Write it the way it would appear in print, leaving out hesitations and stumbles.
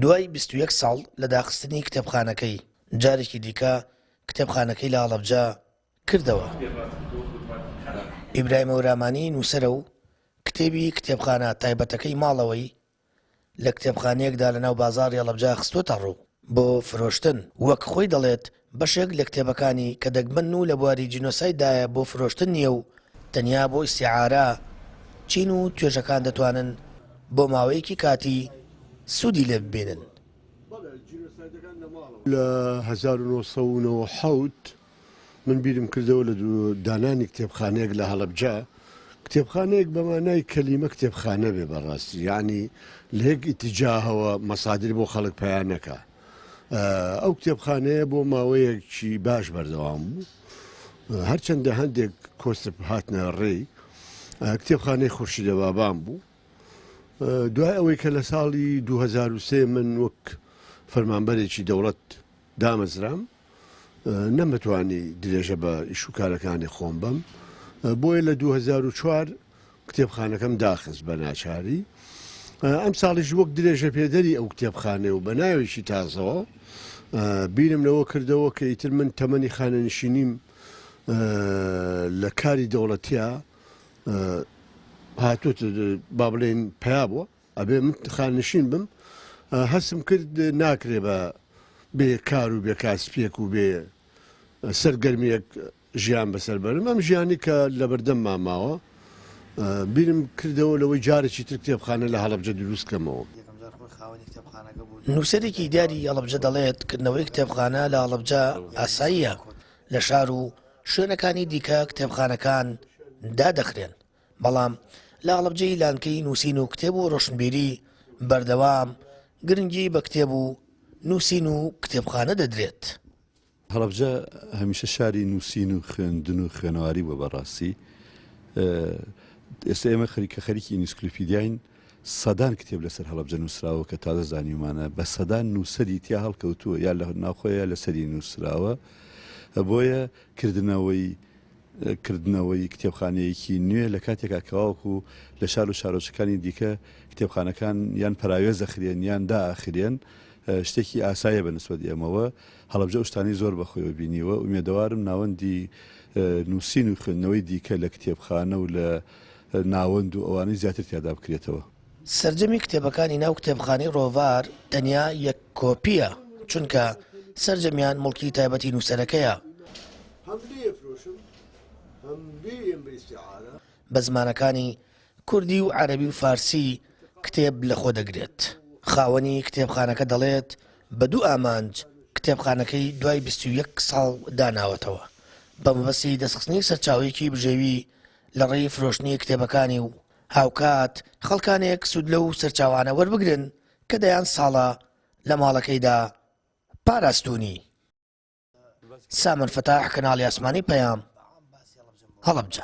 دوای 21 ساڵ لە داخستنی کتێبخانەکەی جارێکی دیکە کتێبخانەکەی لە هەڵەبجە کردەوە. ئیبراهیم هەورامانی نووسەرە و کتێبی کتێبخانە تایبەتەکەی ماڵەوەی لە کتێبخانەیەکدا لەناو بازاڕی هەڵەبجە خستووەتە ڕوو بۆ فرۆشتن. وەک خۆی دەڵێت بەشێک لە کتێبەکانی کە دەگمەن و لە بواری جینۆسایددایە بۆ فرۆشتن نییە و تەنیا بۆ ئیستیعارە چین و توێژەکان دەتوانن بۆ ماوەیەکی کاتی سوودی لێ ببێنن. لە 1970 من بیرم کردەوە لە دانانی کتێبخانەیەک لە هەڵەبجە، کتێبخانەیەک بەمانای کەلیمە کتێبخانە بێ بەڕاستی، یعنی لە یەک ئیتیجاهەوە مەسادر بۆ خەڵک پەیانەکە. ئەو کتێبخانەیە بۆ ماوەیەکی باش بەردەوام بوو، هەرچەندە هەندێک کۆستر هاتنە ڕێی. کتێبخانەی خورشیدە بابان بوو. دوای ئەوەی کە لە ساڵی 2003 من وەک فەرمانبەرێکی دەوڵەت دامەزرام، نەمەتوانی درێژە بە ئیشوکارەکانی خۆم بم، بۆیە لە 2004 کتێبخانەکەم داخست بە ناچاری. ئەم ساڵیش وەک درێژە پێدەری ئەو کتێبخانێ و بە ناوێکی تازەوە بیرم لەوە کردەوە کە ئیتر من تەمەنی خانەنشینیم لە کاری دەوڵەتیە هاتووت با بڵێن پیا بووە، ئەبێ من خانەنشین بم. هەستم کرد ناکرێ بە بێ کار و بێ کاسپێک و بێ سەرگەرمیەک ژیان بەسەر بەرم. ئەم ژیانی کە لە بەردەم ماماوە بیرم کردەوە لەوەی جارێکی تر کتێبخانە لە هەڵەبجە دروستکەمەوە. نووسەرێکی دیاری هەڵەبجە دەڵێت کردنەوەی کتێبخانە لە هەڵەبجە ئاساییە، لە شار و شوێنەکانی دیکە کتێبخانەکان دادەخرێن، بەڵام لە هەڵەبجە ئیلانکەی نووسین و کتێب و ڕۆشنبیری بەردەوام گرنگی بە کتێب و نووسین و کتێبخانە دەدرێت. هەڵەبجە هەمیشە شاری نووسین و خوێندن و خوێنەواری بووە بەڕاستی. ئێستا ئێمە خەریکی ئینسکلۆپیدیاین، سەدان کتێب لەسەر هەڵەبجە نووسراوە کە تازە زانیومانە، بە سەدان نووسەری تیا هەڵکەوتووە یا لە ناوخۆیە لە سەری نووسراوە. بۆیە کردنەوەی کتێبخانەیەکی نوێ لە کاتێکا کەواوەکو لە شار و شارۆچەکانی دیکە کتێبخانەکان یان پەراوێزە خرێن یان داخرێن، شتێکی ئاسایە بە نسبەت ئێمەوە. هەڵەبجە شتانی زۆر بەخۆیەوە بینیوە. ئومێدەوارم ناوەندی نووسین و خوێندنەوەی دیکە لە کتێبخانە و لە ناوەند و ئەوانەی زیاتر تیادا بکرێتەوە. سەرجەمی کتێبەکانی ناو کتێبخانەی ڕۆڤار تەنیا یەک کۆپیە، چونکە سەرجەمیان مڵکی تایبەتی نووسەرەکەیە. بە زمانەکانی کوردی و عەرەبی و فارسی کتێب لەخۆ دەگرێت. خاوەنی کتێبخانەکە دەڵێت بە دوو ئامانج کتێبخانەکەی دوای 21 ساڵ داناوەتەوە بە مەبەستی دەستخستنی سەرچاوەیەکی بژێوی لە ڕێی فرۆشتنی کتێبەکانی و هاوکات خەڵکانێک سوود لەو سەرچاوانە وەربگرن کە دەیان ساڵە لە ماڵەکەیدا پاراستوونی. سامن فتاح، کەناڵی ئاسمانی پەیام، هەڵەبجە.